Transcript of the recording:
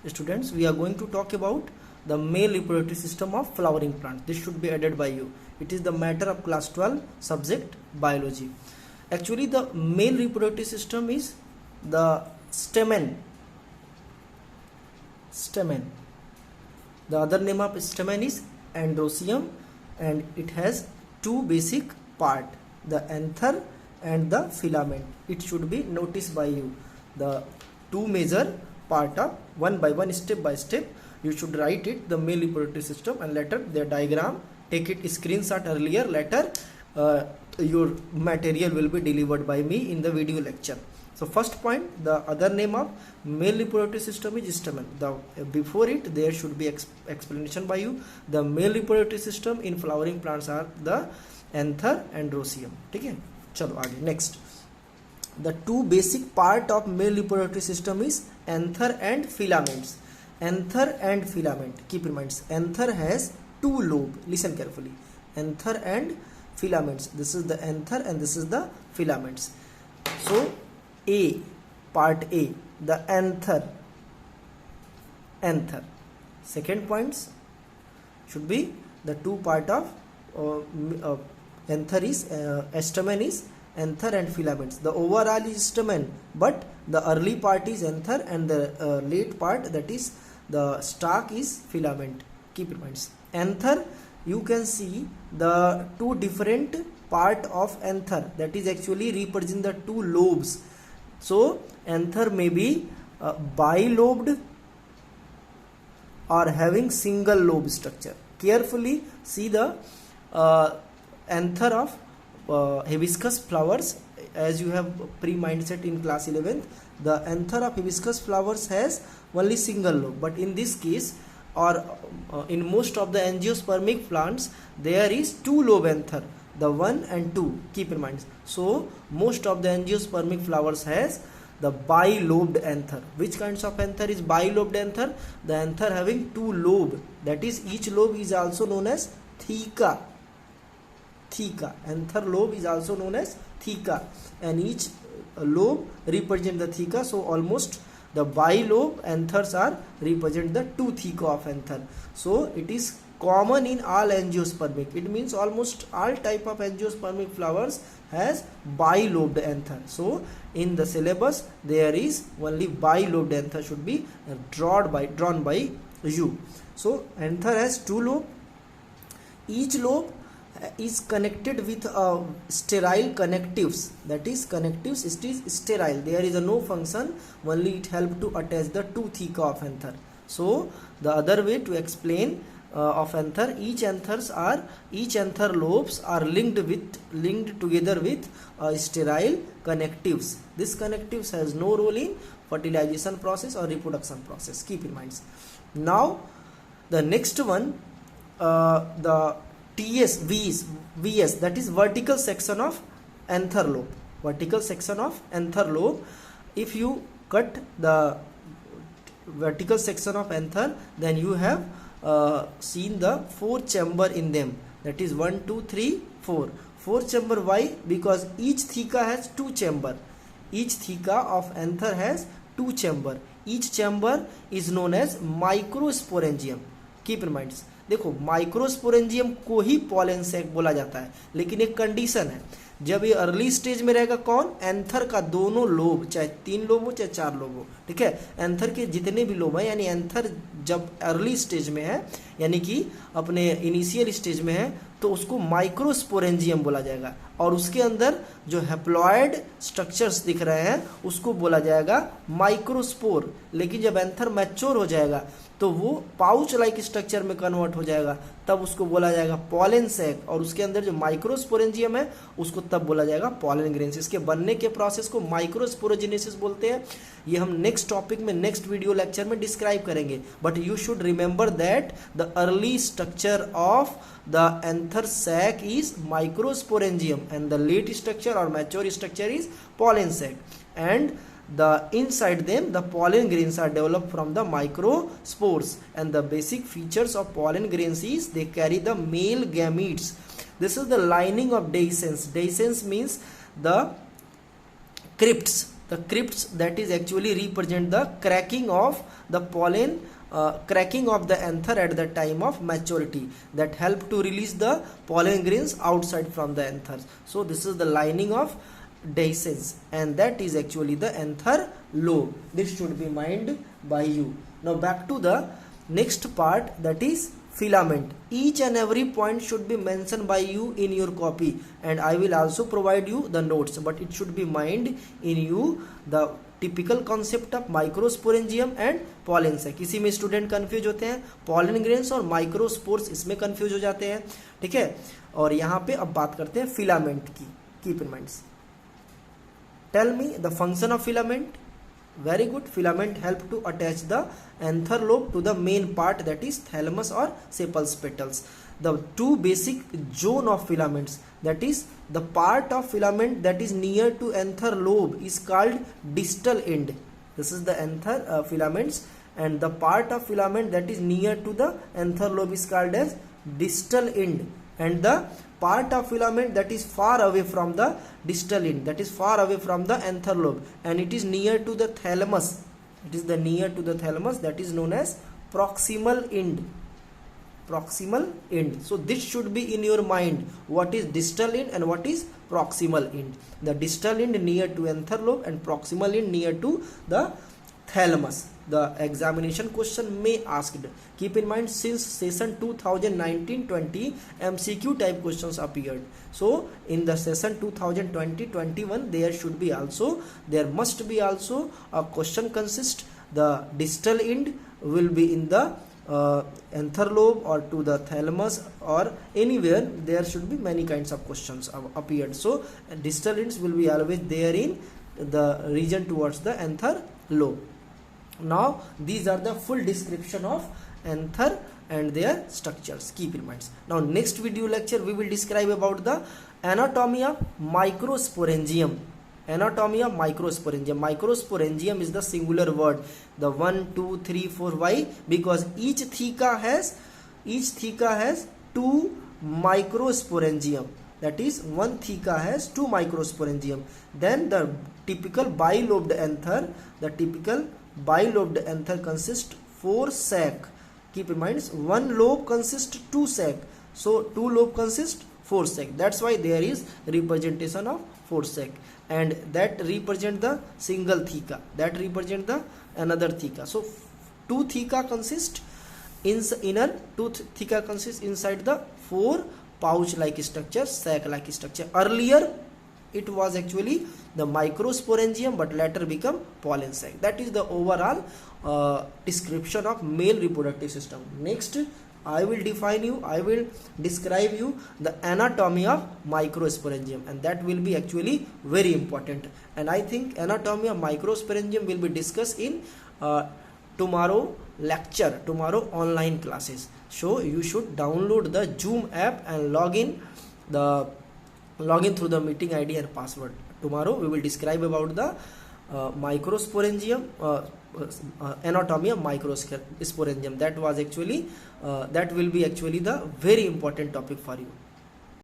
students, we are going to talk about the male reproductive system of flowering plants. This should be added by you. It is the matter of class 12 subject biology. Actually, the male reproductive system is the stamen. The other name of stamen is androecium, and it has two basic part, the anther and the filament. It should be noticed by you. The two major part of one by one, step by step, you should write it, the male reproductive system, and later the diagram, take it screenshot earlier, later your material will be delivered by me in the video lecture. So first point, the other name of male reproductive system is stamen. Before it there should be explanation by you. The male reproductive system in flowering plants are the anther and androecium. Okay, chalo aage next. The two basic part of male reproductive system is anther and filaments. Anther and filament, keep in mind, anther has two lobes. Listen carefully, anther and filaments. This is the anther and this is the filaments. So A, part A, the anther. Second points should be the two part of anther is stamen is anther and filaments. The overall is stamen, but the early part is anther and the late part, that is the stalk, is filament. Keep in mind, anther, you can see the two different part of anther, that is actually represent the two lobes. So anther may be bilobed or having single lobe structure. Carefully see the anther of hibiscus flowers, as you have pre-mindset in class 11th. The anther of hibiscus flowers has only single lobe, but in this case, or in most of the angiospermic plants, there is two lobe anther, the 1 and 2. Keep in mind. So most of the angiospermic flowers has the bilobed anther. Which kinds of anther is bilobed anther? The anther having two lobe, that is each lobe is also known as theca. Anther lobe is also known as theca, and each lobe represent the theca. So almost the bilobe anthers are represent the two theca of anther. So it is common in all angiospermic. It means almost all type of angiospermic flowers has bilobed anther. So in the syllabus there is only bilobed anther should be drawn by you. So anther has two lobe. Each lobe is connected with sterile connectives, that is connectives, it is sterile, there is no function, only it help to attach the two theca of anther. So the other way to explain of anther, each anther lobes are linked together with sterile connectives. This connectives has no role in fertilization process or reproduction process. Keep in mind. Now the next one, the VS, that is vertical section of anther lobe. Vertical section of anther lobe. If you cut the vertical section of anther, then you have seen the 4 chamber in them, that is 1, 2, 3, 4. 4 chamber. Why? Because each theca has 2 chamber. Each theca of anther has 2 chamber. Each chamber is known as microsporangium. Keep in mind. देखो, microsporangium को ही pollen sac बोला जाता है, लेकिन एक condition है, जब ये अर्ली स्टेज में रहेगा कौन, एंथर का दोनों लोब, चाहे 3 लोब हो चाहे 4 लोब हो, ठीक है, एंथर के जितने भी लोब हैं, यानी एंथर जब अर्ली स्टेज में है, यानी कि अपने इनिशियल स्टेज में है, तो उसको माइक्रोस्पोरेंजियम बोला जाएगा, और उसके अंदर जो हैप्लॉयड स्ट्रक्चर्स दिख रहे हैं उसको बोला जाएगा माइक्रोस्पोर. लेकिन जब एंथर मैच्योर हो जाएगा तो वो पाउच लाइक स्ट्रक्चर में कन्वर्ट हो जाएगा, तब उसको बोला जाएगा पॉलन सैक, और उसके अंदर जो माइक्रोस्पोरेंजियम है उसको तब बोला जाएगा पॉलन ग्रेन्स. इसके बनने के प्रोसेस को माइक्रोस्पोरोजेनेसिस बोलते हैं. ये हम नेक्स्ट टॉपिक में, नेक्स्ट वीडियो लेक्चर में डिस्क्राइब करेंगे. But you should remember that the early structure of the anther sac is microsporangium and the late structure or mature structure is pollen sac, and the inside them the pollen grains are developed from the microspores, and the basic features of pollen grains is they carry the male gametes. This is the lining of dehiscence. Dehiscence means the crypts. the crypts that is actually represent the cracking of the pollen, cracking of the anther at the time of maturity, that help to release the pollen grains outside from the anthers. So this is the lining of dehiscence, and that is actually the anther lobe. This should be mind by you. Now back to the next part, that is filament. Each and every point should be mentioned by you in your copy, and I will also provide you the notes, but it should be mind in you the typical concept of microsporangium and pollen sac. इसी में student confuse होते हैं, pollen grains और microspores इसमें confuse हो जाते हैं. ठीक है, और यहाँ पे अब बात करते हैं फिलामेंट की. Keep in mind. Tell me the function of filament. Very good. Filament help to attach the anther lobe to the main part, that is thalamus or sepals petals. The two basic zone of filaments, that is the part of filament that is near to anther lobe is called distal end. This is the anther filaments, and the part of filament that is near to the anther lobe is called as distal end, and the part of filament that is far away from the distal end, that is far away from the anther lobe, and it is near to the thalamus, it is the near to the thalamus, that is known as proximal end. Proximal end. So this should be in your mind, what is distal end and what is proximal end. The distal end near to anther lobe and proximal end near to the thalamus. The examination question may asked. Keep in mind, since session 2019-20 MCQ type questions appeared, so in the session 2020-21 there must be also a question consist the distal end will be in the anther lobe or to the thalamus or anywhere. There should be many kinds of questions appeared. So distal ends will be always there in the region towards the anther lobe. Now these are the full description of anther and their structures. Keep in mind. Now next video lecture we will describe about the anatomy of microsporangium. Anatomy of microsporangium. Microsporangium is the singular word. The 1, 2, 3, 4. Why? Because each theca has two microsporangium. That is, one theca has two microsporangium. Then the typical bilobed anther. The typical bilobed anther consists 4 sac. Keep in mind, one lobe consists 2 sac. So 2 lobe consists 4 sac. That's why there is representation of 4 sac, and that represent the single theca, that represent the another theca. So 2 theca consist in inner, 2 theca consist inside the 4 pouch like structure, sac like structure. Earlier it was actually the microsporangium, but later become pollen sac. That is the overall description of male reproductive system. Next I will describe you the anatomy of microsporangium, and that will be actually very important. And I think anatomy of microsporangium will be discussed in tomorrow lecture, tomorrow online classes. So you should download the Zoom app and log in through the meeting ID and password. Tomorrow we will describe about the microsporangium, anatomy of microsporangium. That was actually that will be actually the very important topic for you.